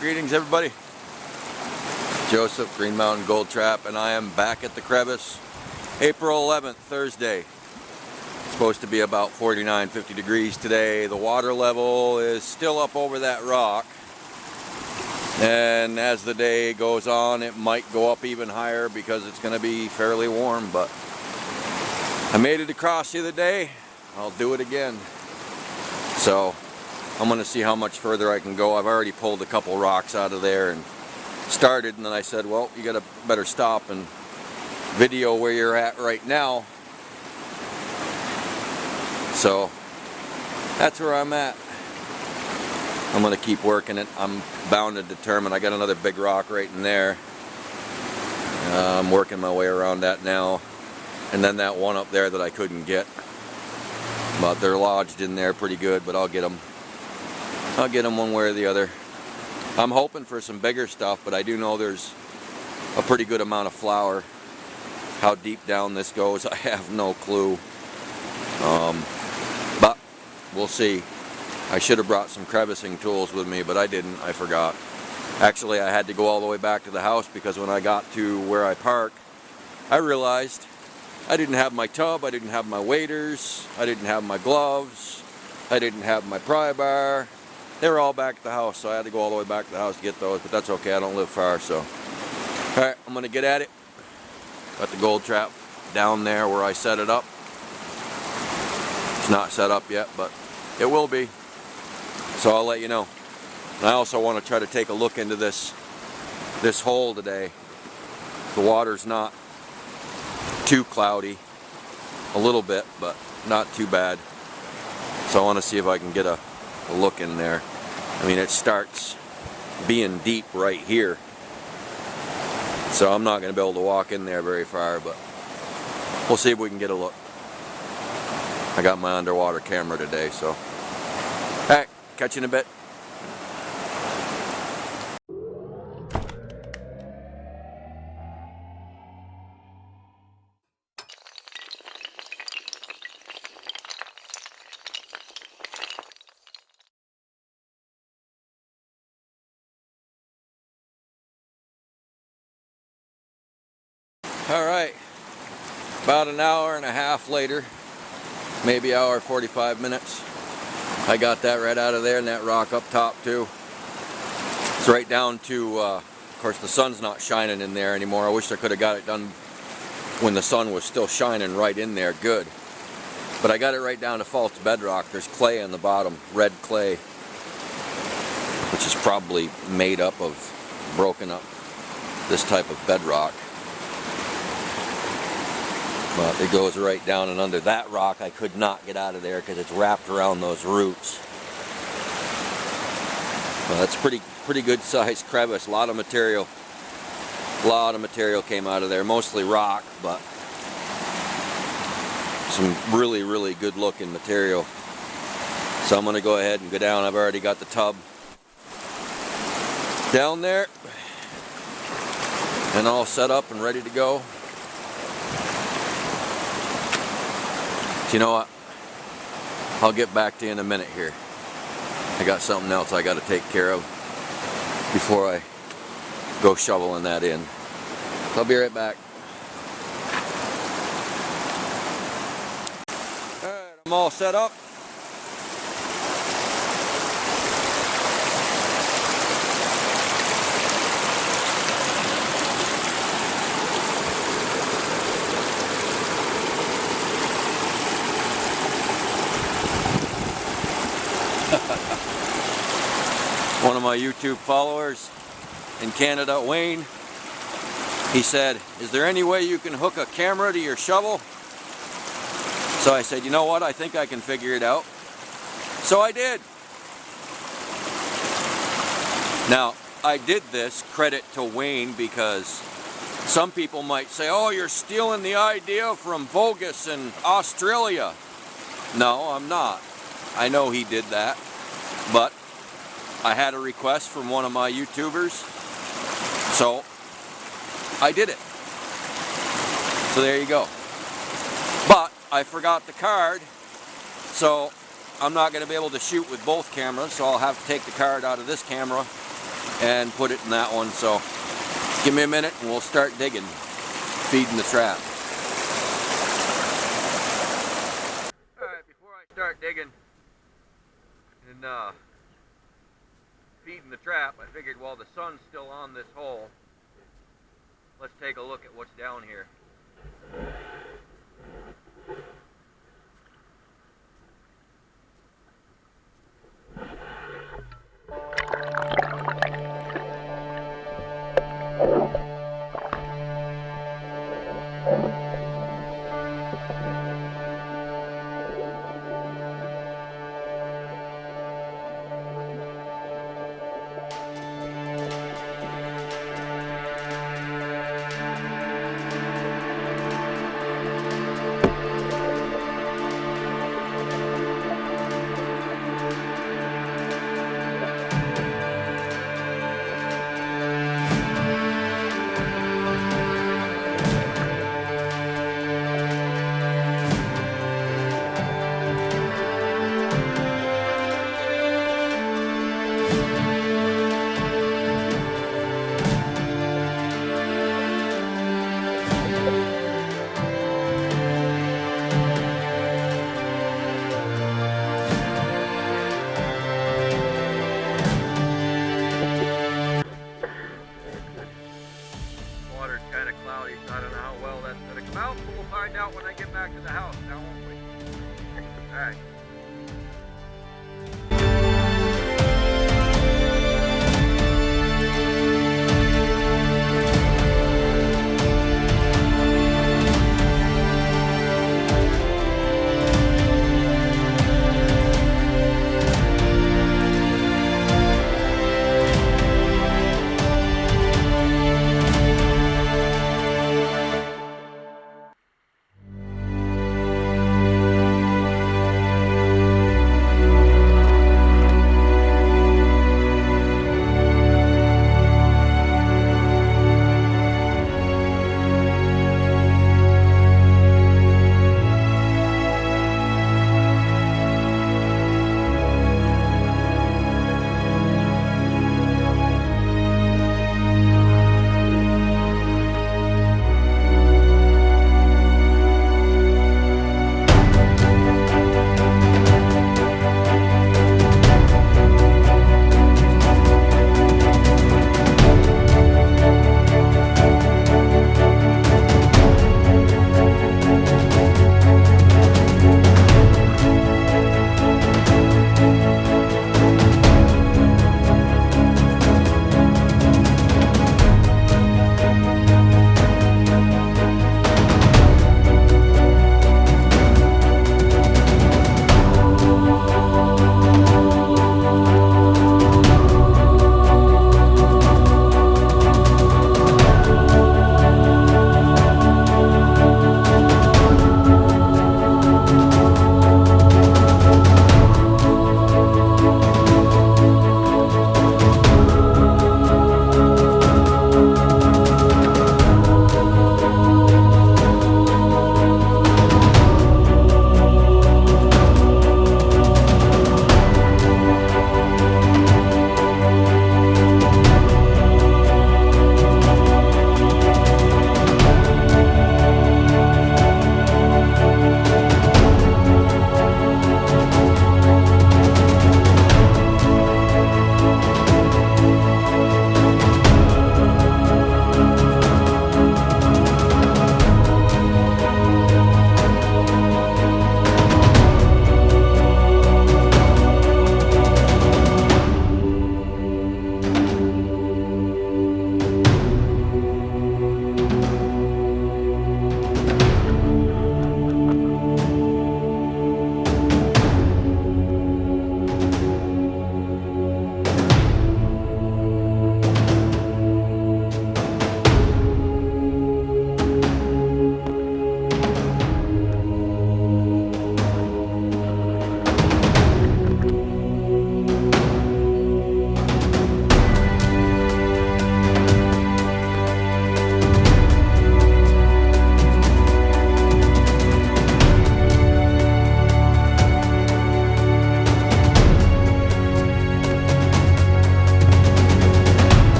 Greetings everybody. Joseph, Green Mountain Gold Trap, and I am back at the Crevice. April 11th, Thursday. It's supposed to be about 49, 50 degrees today. The water level is still up over that rock. And as the day goes on, it might go up even higher because it's going to be fairly warm. But I made it across the other day. I'll do it again. So I'm going to see how much further I can go. I've already pulled a couple rocks out of there and started, and then I said, well, you gotta better stop and video where you're at right now. So that's where I'm at. I'm gonna keep working it. I'm bound and determined. I got another big rock right in there. I'm working my way around that now, and then that one up there that I couldn't get, but they're lodged in there pretty good. But I'll get them one way or the other. I'm hoping for some bigger stuff, but I do know there's a pretty good amount of flour. How deep down this goes, I have no clue. But we'll see. I should have brought some crevicing tools with me, but I didn't. I forgot. Actually, I had to go all the way back to the house because when I got to where I park, I realized I didn't have my tub, I didn't have my waders, I didn't have my gloves, I didn't have my pry bar. They were all back at the house, so I had to go all the way back to the house to get those, but that's okay, I don't live far, so. Alright, I'm gonna get at it. Got the gold trap down there where I set it up. It's not set up yet, but it will be. So I'll let you know. And I also want to try to take a look into this hole today. The water's not too cloudy. A little bit, but not too bad. So I want to see if I can get a look in there. I mean, it starts being deep right here, so I'm not going to be able to walk in there very far, but we'll see if we can get a look. I got my underwater camera today, so alright, catch you in a bit. Alright, about an hour and a half later, maybe hour 45 minutes, I got that right out of there, and that rock up top too. It's right down to, of course the sun's not shining in there anymore. I wish I could have got it done when the sun was still shining right in there good. But I got it right down to false bedrock. There's clay on the bottom, red clay, which is probably made up of, broken up, this type of bedrock. But it goes right down and under that rock. I could not get out of there because it's wrapped around those roots. Well, that's pretty good sized crevice. A lot of material came out of there. Mostly rock, but some really good looking material. So I'm going to go ahead and go down. I've already got the tub down there and all set up and ready to go. You know what? I'll get back to you in a minute here. I got something else I got to take care of before I go shoveling that in. I'll be right back. Alright, I'm all set up. One of my YouTube followers in Canada, Wayne, he said, is there any way you can hook a camera to your shovel? So I said, you know what, I think I can figure it out. So I did. Now, I did this, credit to Wayne, because some people might say, oh, you're stealing the idea from Vogus in Australia. No, I'm not. I know he did that, but I had a request from one of my YouTubers, so I did it. So there you go. But I forgot the card, so I'm not going to be able to shoot with both cameras, so I'll have to take the card out of this camera and put it in that one. So give me a minute and we'll start digging, feeding the trap. Alright, before I start digging and feeding the trap, I figured while the sun's still on this hole, let's take a look at what's down here.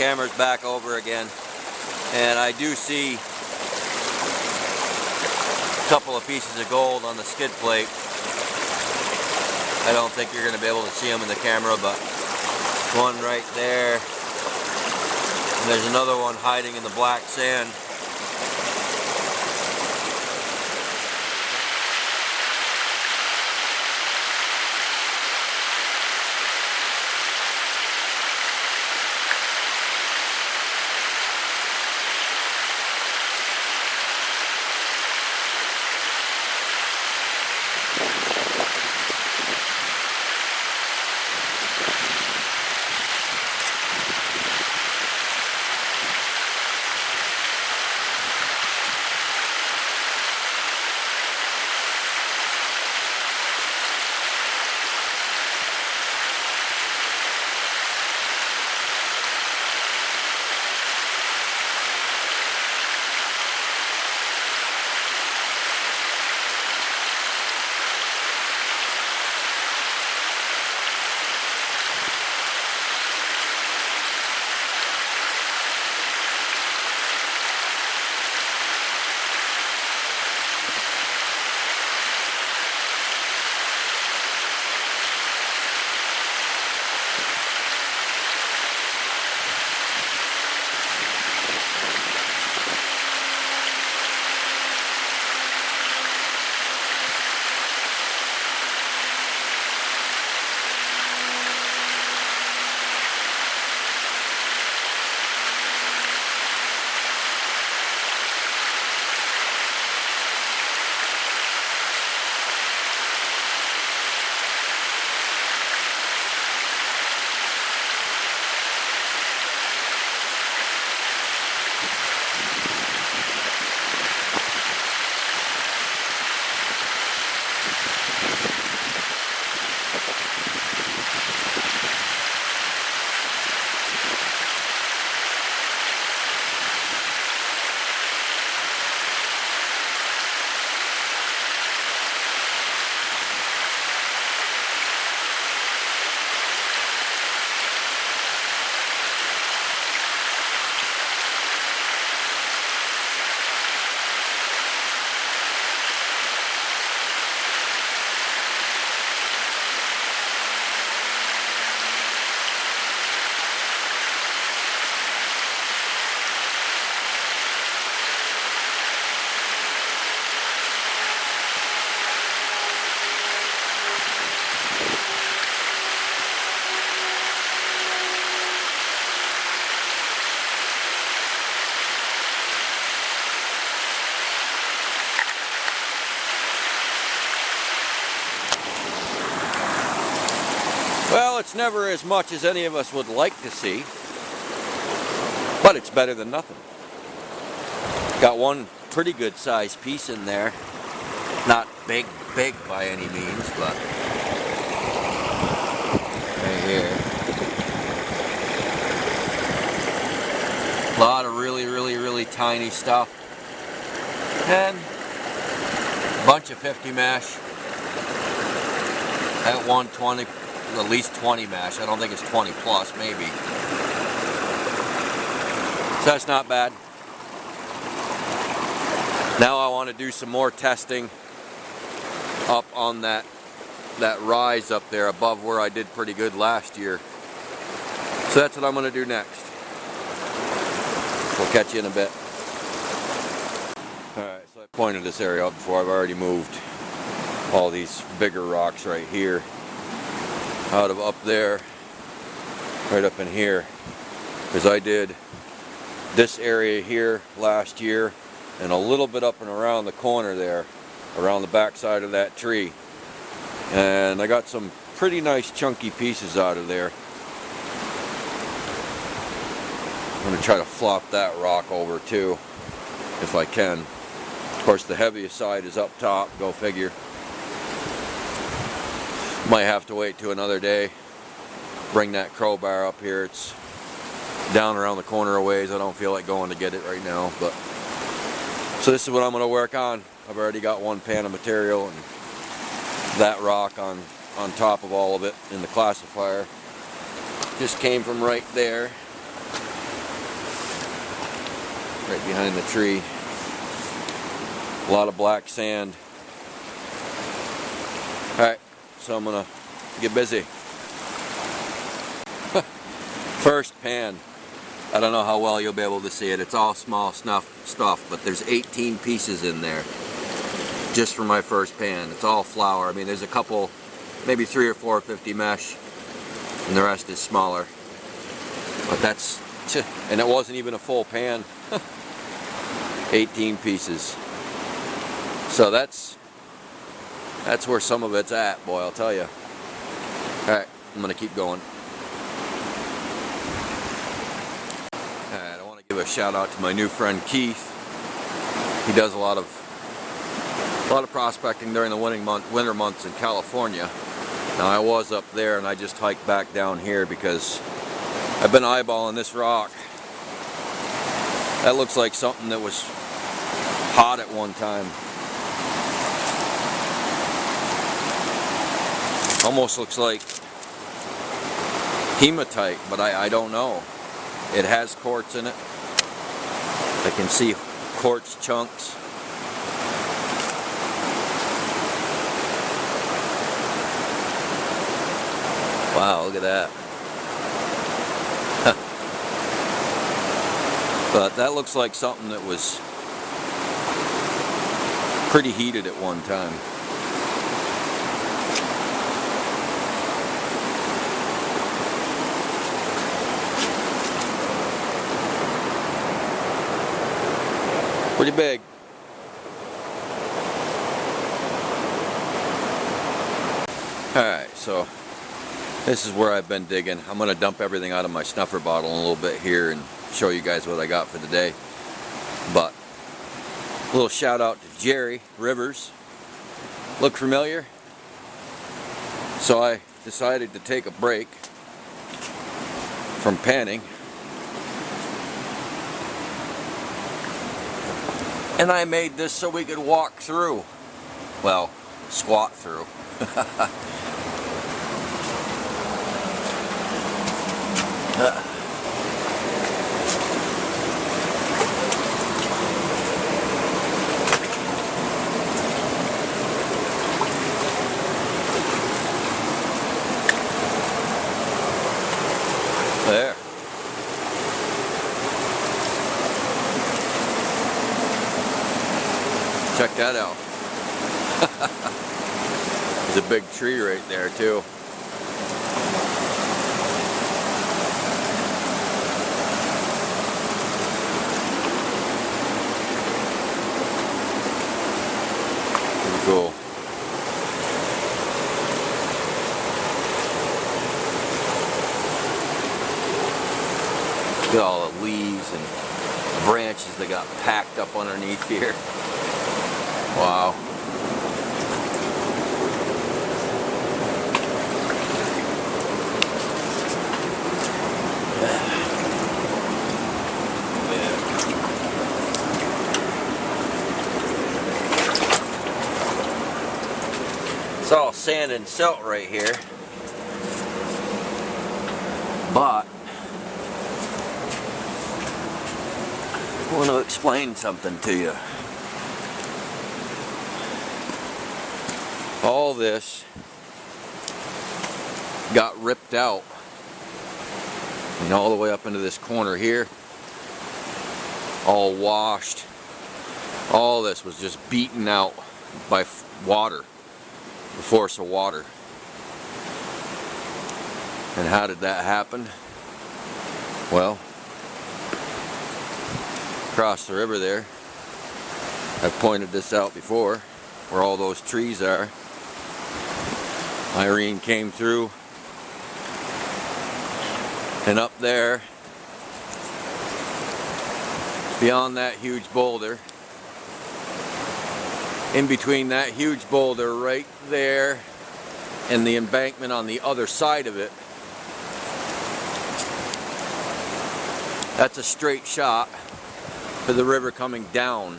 camera's back over again, and I do see a couple of pieces of gold on the skid plate. I don't think you're going to be able to see them in the camera, but one right there, and there's another one hiding in the black sand. Well, it's never as much as any of us would like to see, but it's better than nothing. Got one pretty good sized piece in there. Not big by any means, but right here. A lot of really tiny stuff. And a bunch of 50 mesh. At 120, at least 20 mesh. I don't think it's 20 plus, maybe. So that's not bad. Now I want to do some more testing up on that rise up there above where I did pretty good last year. So that's what I'm going to do next. We'll catch you in a bit. Alright, so I pointed this area out before. I've already moved all these bigger rocks right here out of up there, right up in here, because I did this area here last year and a little bit up and around the corner there, around the back side of that tree, and I got some pretty nice chunky pieces out of there. I'm going to try to flop that rock over too, if I can. Of course, the heaviest side is up top, go figure. Might have to wait to another day. Bring that crowbar up here. It's down around the corner a ways. I don't feel like going to get it right now, but so this is what I'm going to work on. I've already got one pan of material and that rock on top of all of it in the classifier. Just came from right there. right behind the tree. A lot of black sand. Alright, so I'm gonna get busy. First pan. I don't know how well you'll be able to see it. It's all small stuff, but there's 18 pieces in there just for my first pan. It's all flour. I mean, there's a couple, maybe 3 or 4 50 mesh, and the rest is smaller. But that's, and it wasn't even a full pan. 18 pieces. So that's where some of it's at, boy, I'll tell you. Alright, I'm gonna keep going. Alright, I want to give a shout out to my new friend Keith. He does a lot of prospecting during the winter months in California. Now I was up there and I just hiked back down here because I've been eyeballing this rock. That looks like something that was hot at one time. Almost looks like hematite, but I don't know. It has quartz in it. I can see quartz chunks. Wow, look at that. But that looks like something that was pretty heated at one time. Pretty big. Alright, so this is where I've been digging. I'm going to dump everything out of my snuffer bottle in a little bit here and show you guys what I got for the day. But a little shout out to Jerry Rivers. Look familiar? So I decided to take a break from panning, and I made this so we could walk through. Well, squat through. There. Check that out. There's a big tree right there too. Pretty cool. Look at all the leaves and branches that got packed up underneath here. Wow. It's all sand and silt right here. But I want to explain something to you. All this got ripped out, and all the way up into this corner here, all washed. All this was just beaten out by water, the force of water. And how did that happen? Well, across the river there, I've pointed this out before, where all those trees are. Irene came through, and up there, beyond that huge boulder, in between that huge boulder right there and the embankment on the other side of it, that's a straight shot for the river coming down.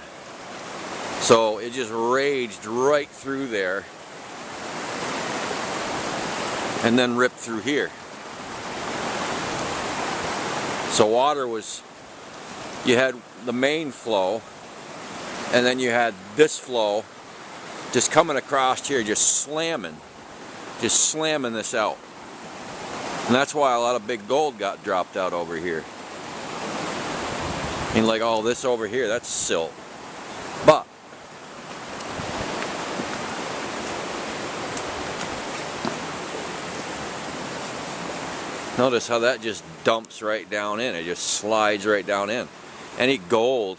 So it just raged right through there and then ripped through here. So water was, you had the main flow, and then you had this flow just coming across here, just slamming this out. And that's why a lot of big gold got dropped out over here. I mean, like all this over here, that's silt. But notice how that just dumps right down in. It just slides right down in. Any gold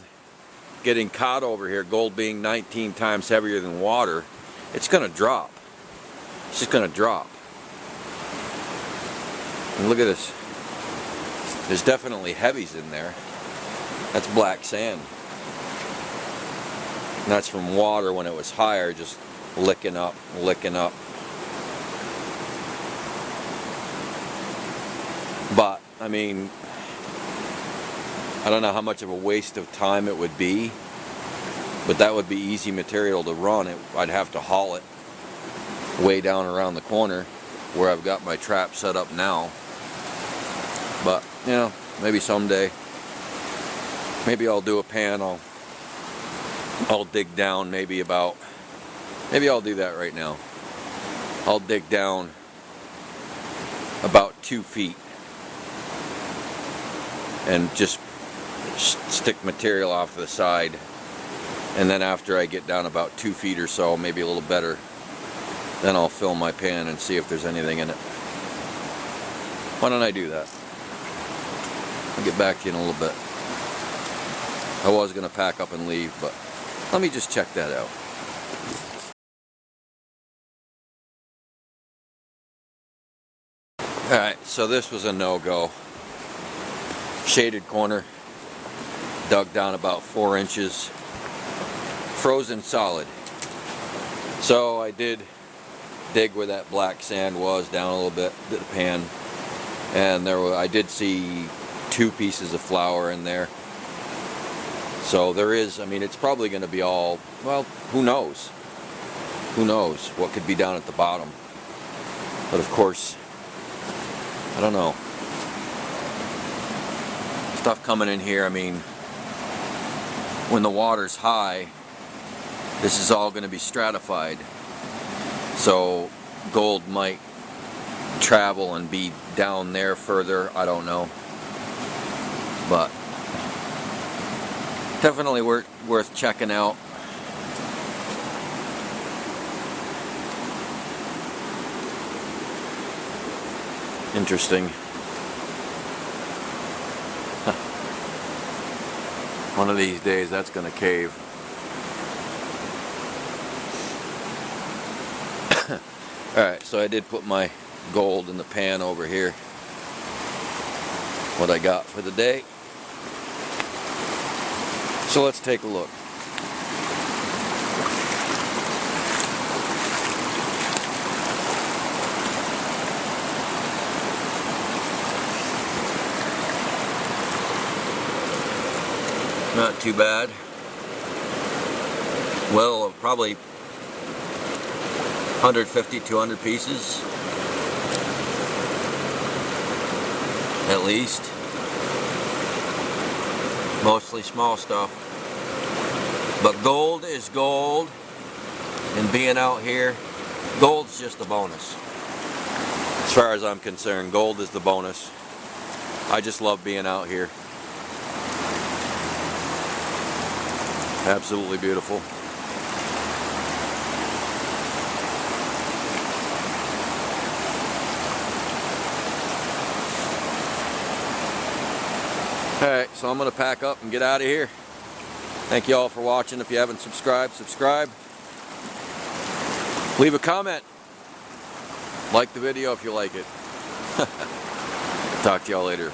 getting caught over here, gold being 19 times heavier than water, it's going to drop. It's just going to drop. And look at this. There's definitely heavies in there. That's black sand. And that's from water when it was higher, just licking up, licking up. But, I mean, I don't know how much of a waste of time it would be, but that would be easy material to run. I'd have to haul it way down around the corner where I've got my trap set up now. But, you know, maybe someday, maybe I'll do a pan. I'll dig down maybe I'll do that right now. I'll dig down about 2 feet and just stick material off to the side, and then after I get down about 2 feet or so, maybe a little better, then I'll fill my pan and see if there's anything in it. Why don't I do that? I'll get back to you in a little bit. I was going to pack up and leave, but let me just check that out. Alright, so this was a no-go. Shaded corner, dug down about 4 inches, frozen solid. So I did dig where that black sand was, down a little bit, did a pan, and I did see 2 pieces of flour in there. So there is, I mean, it's probably going to be all, well, who knows? Who knows what could be down at the bottom? But of course, I don't know. Stuff coming in here, I mean, when the water's high, this is all going to be stratified. So gold might travel and be down there further, I don't know. But definitely worth checking out. Interesting. One of these days that's going to cave. Alright, so I did put my gold in the pan over here. What I got for the day. So let's take a look. Not too bad. Well, probably 150, 200 pieces. At least. Mostly small stuff. But gold is gold. And being out here, gold's just a bonus. As far as I'm concerned, gold is the bonus. I just love being out here. Absolutely beautiful. Alright, so I'm going to pack up and get out of here. Thank you all for watching. If you haven't subscribed, subscribe. Leave a comment. Like the video if you like it. Talk to y'all later.